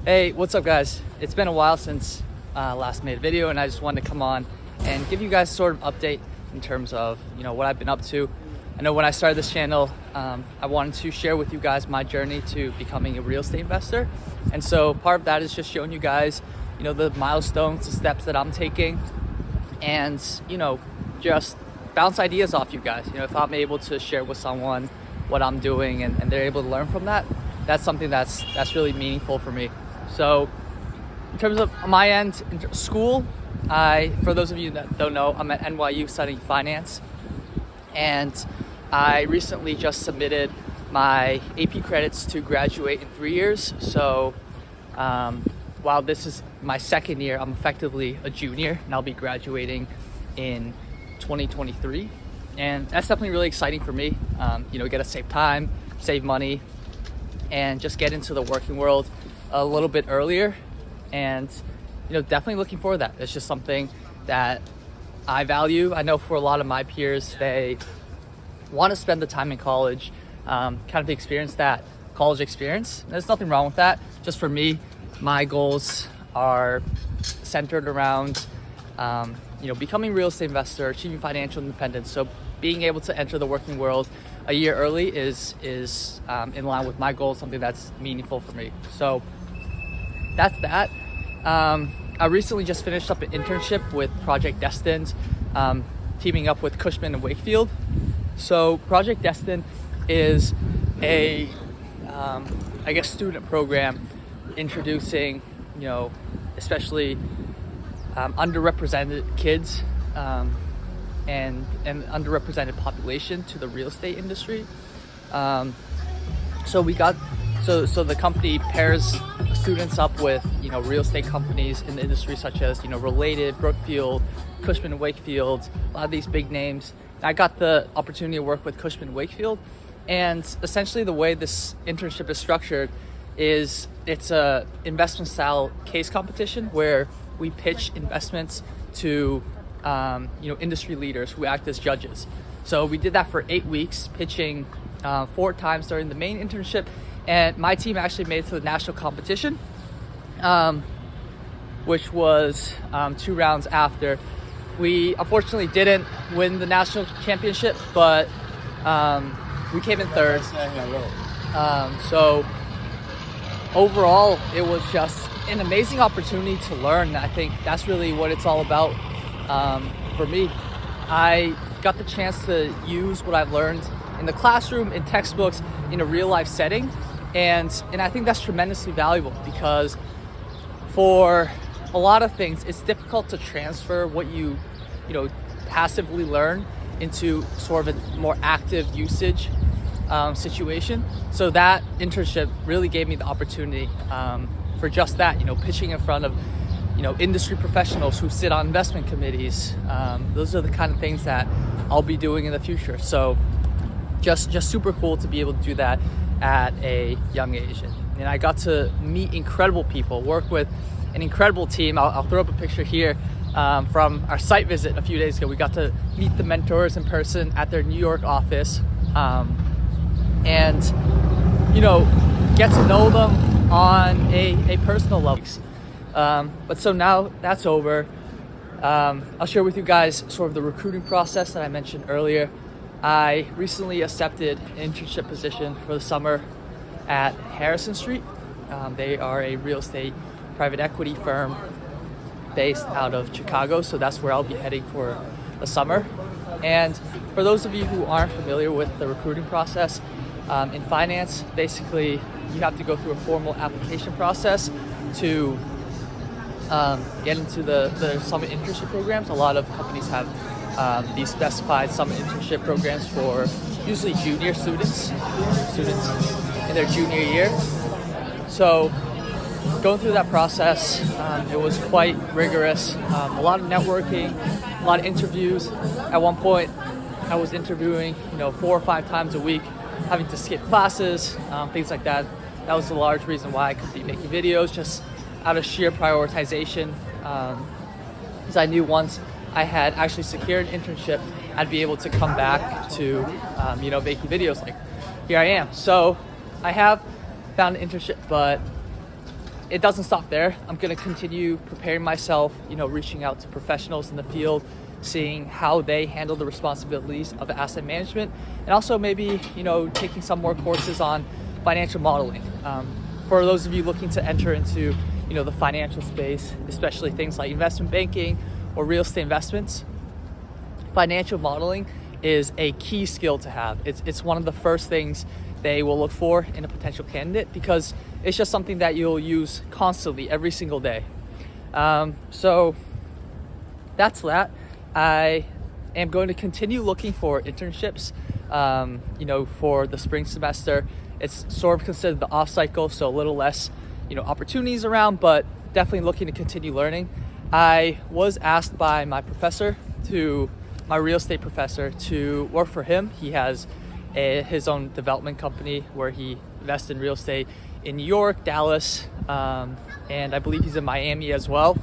Hey, what's up guys? It's been a while since last made a video, and I just wanted to come on and give you guys sort of update in terms of what I've been up to. I know when I started this channel, I wanted to share with you guys my journey to becoming a real estate investor. And so part of that is just showing you guys the milestones, the steps that I'm taking, and just bounce ideas off you guys. If I'm able to share with someone what I'm doing and they're able to learn from that, that's something that's really meaningful for me. So in terms of my end, school, for those of you that don't know, I'm at NYU studying finance, and I recently just submitted my AP credits to graduate in 3 years. So while this is my second year, I'm effectively a junior, and I'll be graduating in 2023. And that's definitely really exciting for me. Get to save time, save money, and just get into the working world a little bit earlier. And definitely looking forward to that. It's just something that I value. I know for a lot of my peers, they want to spend the time in college, kind of experience that college experience. There's nothing wrong with that. Just for me, my goals are centered around becoming a real estate investor, achieving financial independence. So being able to enter the working world a year early is in line with my goals, something that's meaningful for me. So that's that. I recently just finished up an internship with Project Destined, teaming up with Cushman and Wakefield. So Project Destined is a student program introducing especially underrepresented kids and underrepresented population to the real estate industry. So the company pairs students up with real estate companies in the industry, such as Related, Brookfield, Cushman and Wakefield, a lot of these big names. I got the opportunity to work with Cushman and Wakefield, and essentially the way this internship is structured is it's a investment style case competition where we pitch investments to industry leaders who act as judges. So we did that for 8 weeks, pitching 4 times during the main internship, and my team actually made it to the national competition, which was 2 rounds after. We unfortunately didn't win the national championship, but we came in 3rd. So overall, it was just an amazing opportunity to learn. I think that's really what it's all about. For me, I got the chance to use what I've learned in the classroom, in textbooks, in a real life setting, and I think that's tremendously valuable, because for a lot of things it's difficult to transfer what you passively learn into sort of a more active usage situation. So that internship really gave me the opportunity for just that, pitching in front of industry professionals who sit on investment committees. Those are the kind of things that I'll be doing in the future. So just super cool to be able to do that at a young age. And I got to meet incredible people, work with an incredible team. I'll throw up a picture here from our site visit a few days ago. We got to meet the mentors in person at their New York office, and get to know them on a personal level. But so now that's over. I'll share with you guys sort of the recruiting process that I mentioned earlier. I recently accepted an internship position for the summer at Harrison Street. They are a real estate private equity firm based out of Chicago, so that's where I'll be heading for the summer. And for those of you who aren't familiar with the recruiting process, in finance, basically you have to go through a formal application process to get into the summer internship programs. A lot of companies have these specified summer internship programs for usually junior students in their junior year. So going through that process, it was quite rigorous. A lot of networking, a lot of interviews. At one point, I was interviewing 4 or 5 times a week, having to skip classes, things like that. That was a large reason why I could be making videos, just out of sheer prioritization, because I knew once I had actually secured an internship, I'd be able to come back to making videos like here I am. So I have found an internship, but it doesn't stop there. I'm going to continue preparing myself, reaching out to professionals in the field, seeing how they handle the responsibilities of asset management, and also maybe, taking some more courses on financial modeling. For those of you looking to enter into, the financial space, especially things like investment banking or real estate investments, financial modeling is a key skill to have. It's one of the first things they will look for in a potential candidate, because it's just something that you'll use constantly every single day. So that's that. I am going to continue looking for internships, for the spring semester. It's sort of considered the off cycle, so a little less, opportunities around, but definitely looking to continue learning. I was asked by my real estate professor, to work for him. He has his own development company where he invests in real estate in New York, Dallas, and I believe he's in Miami as well.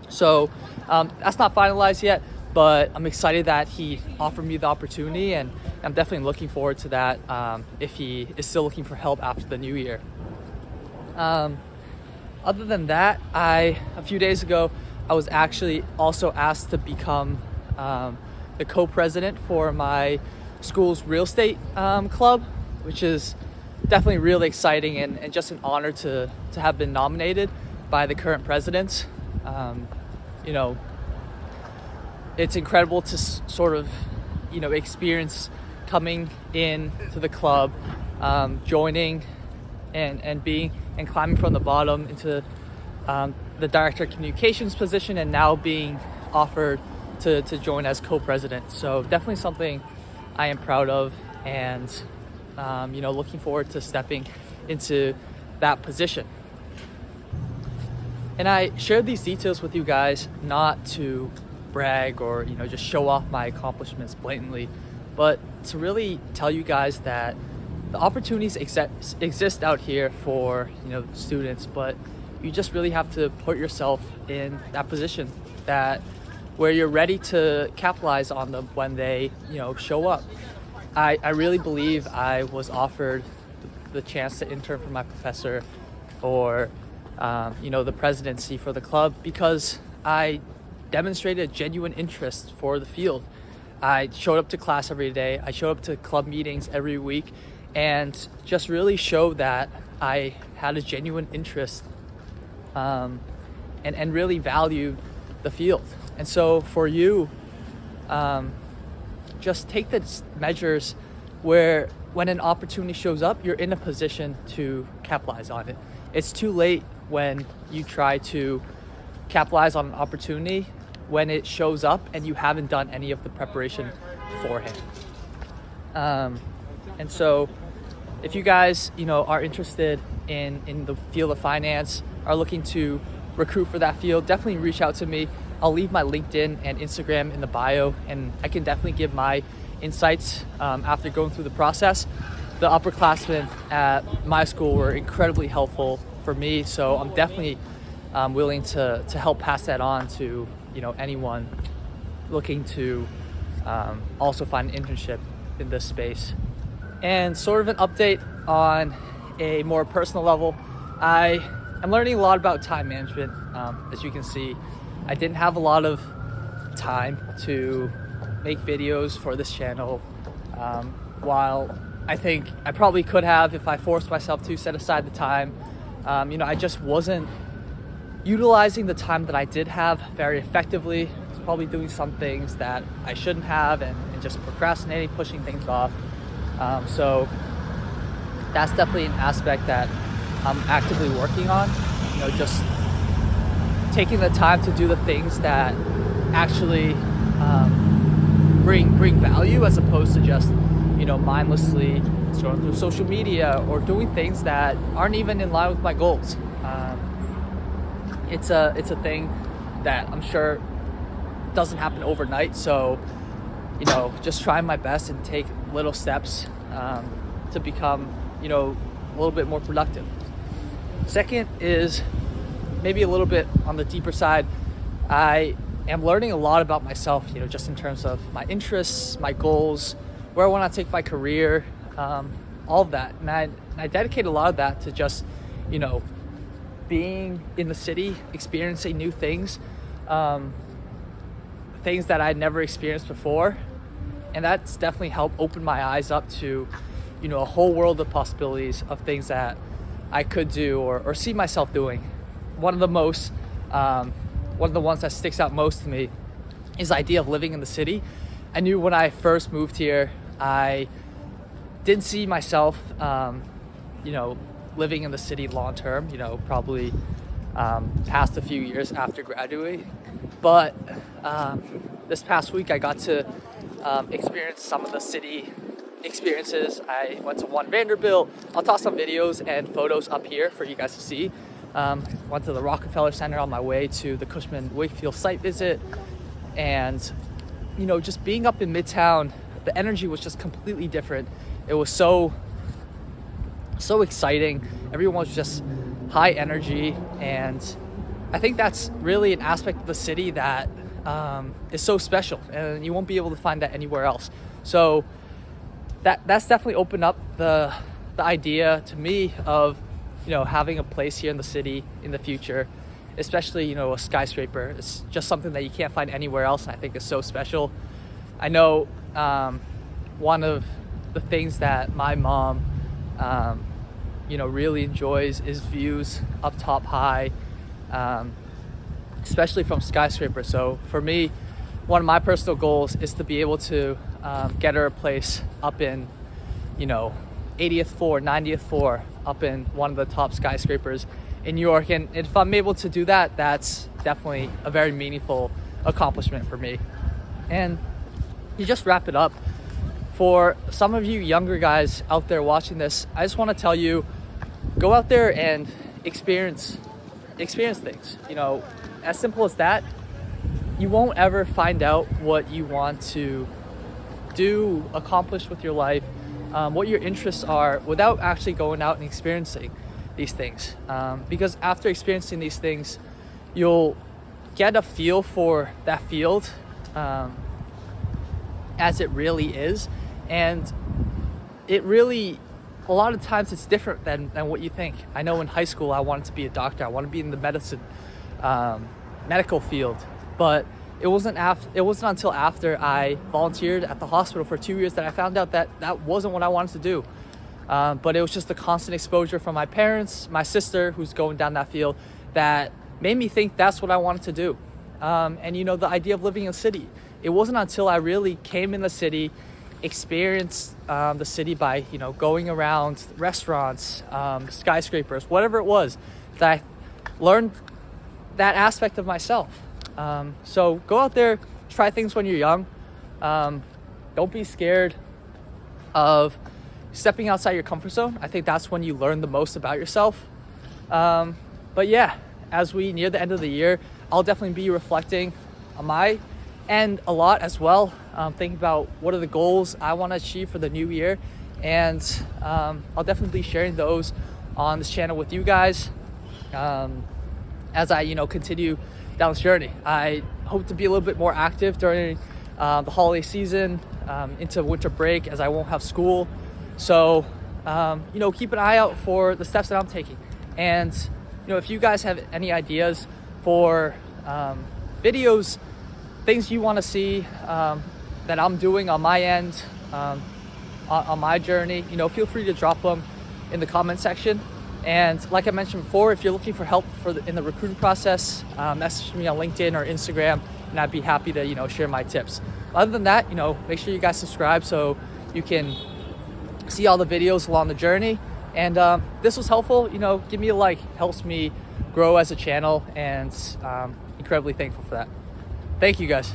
So that's not finalized yet, but I'm excited that he offered me the opportunity, and I'm definitely looking forward to that if he is still looking for help after the new year. Other than that, a few days ago, I was actually also asked to become the co-president for my school's real estate club, which is definitely really exciting and just an honor to have been nominated by the current president. It's incredible to sort of, experience coming in to the club, joining and being and climbing from the bottom into the director of communications position, and now being offered to join as co-president. So definitely something I am proud of, and looking forward to stepping into that position. And I shared these details with you guys not to brag or just show off my accomplishments blatantly, but to really tell you guys that the opportunities exist out here for students, but you just really have to put yourself in that position where you're ready to capitalize on them when they show up. I really believe I was offered the chance to intern for my professor, or the presidency for the club, because I demonstrated a genuine interest for the field. I showed up to class every day. I showed up to club meetings every week, and just really showed that I had a genuine interest and really valued the field. And so for you, just take the measures where when an opportunity shows up, you're in a position to capitalize on it. It's too late when you try to capitalize on an opportunity when it shows up and you haven't done any of the preparation beforehand. And so if you guys, are interested in the field of finance, are looking to recruit for that field, definitely reach out to me. I'll leave my LinkedIn and Instagram in the bio, and I can definitely give my insights after going through the process. The upperclassmen at my school were incredibly helpful for me, so I'm definitely willing to help pass that on to anyone looking to also find an internship in this space. And sort of an update on a more personal level, I'm learning a lot about time management. As you can see, I didn't have a lot of time to make videos for this channel, while I think I probably could have if I forced myself to set aside the time. I just wasn't utilizing the time that I did have very effectively. I was probably doing some things that I shouldn't have, and just procrastinating, pushing things off. So that's definitely an aspect that I'm actively working on, just taking the time to do the things that actually bring value, as opposed to just mindlessly scrolling through social media or doing things that aren't even in line with my goals. It's a thing that I'm sure doesn't happen overnight, so just trying my best and take little steps to become a little bit more productive. Second is maybe a little bit on the deeper side. I am learning a lot about myself, just in terms of my interests, my goals, where I want to take my career, all of that. And I dedicate a lot of that to just, being in the city, experiencing new things, things that I'd never experienced before. And that's definitely helped open my eyes up to, a whole world of possibilities of things that I could do or see myself doing. One of the ones that sticks out most to me is the idea of living in the city. I knew when I first moved here, I didn't see myself, living in the city long term, probably past a few years after graduating. But this past week, I got to experience some of the city experiences. I went to one Vanderbilt. I'll toss some videos and photos up here for you guys to see. Went to the Rockefeller Center on my way to the Cushman Wakefield site visit. And, just being up in Midtown, the energy was just completely different. It was so exciting. Everyone was just high energy. And I think that's really an aspect of the city that is so special. And you won't be able to find that anywhere else. So that's definitely opened up the idea to me of, having a place here in the city in the future, especially, a skyscraper. It's just something that you can't find anywhere else, and I think is so special. I know one of the things that my mom, really enjoys is views up top high, especially from skyscrapers. So for me, one of my personal goals is to be able to get her a place up in, 80th floor, 90th floor, up in one of the top skyscrapers in New York. And if I'm able to do that, that's definitely a very meaningful accomplishment for me. And you just wrap it up. For some of you younger guys out there watching this, I just want to tell you, go out there and experience things. As simple as that. You won't ever find out what you want to do, accomplish with your life, what your interests are, without actually going out and experiencing these things. Because after experiencing these things, you'll get a feel for that field as it really is. And it really, a lot of times it's different than what you think. I know in high school I wanted to be a doctor. I wanted to be in the medical field. But it wasn't until after I volunteered at the hospital for 2 years that I found out that wasn't what I wanted to do. But it was just the constant exposure from my parents, my sister, who's going down that field, that made me think that's what I wanted to do. And the idea of living in a city, it wasn't until I really came in the city, experienced the city by going around restaurants, skyscrapers, whatever it was, that I learned that aspect of myself. So go out there, try things when you're young. Don't be scared of stepping outside your comfort zone. I think that's when you learn the most about yourself. But yeah, as we near the end of the year, I'll definitely be reflecting on my end a lot as well. Thinking about what are the goals I want to achieve for the new year. And I'll definitely be sharing those on this channel with you guys as I, continue down this journey. I hope to be a little bit more active during the holiday season, into winter break, as I won't have school. So, keep an eye out for the steps that I'm taking. And, if you guys have any ideas for videos, things you want to see that I'm doing on my end, on my journey, feel free to drop them in the comment section. And like I mentioned before, if you're looking for help in the recruiting process, message me on LinkedIn or Instagram, and I'd be happy to, share my tips. Other than that, make sure you guys subscribe so you can see all the videos along the journey. And this was helpful, give me a like, helps me grow as a channel, and incredibly thankful for that. Thank you guys.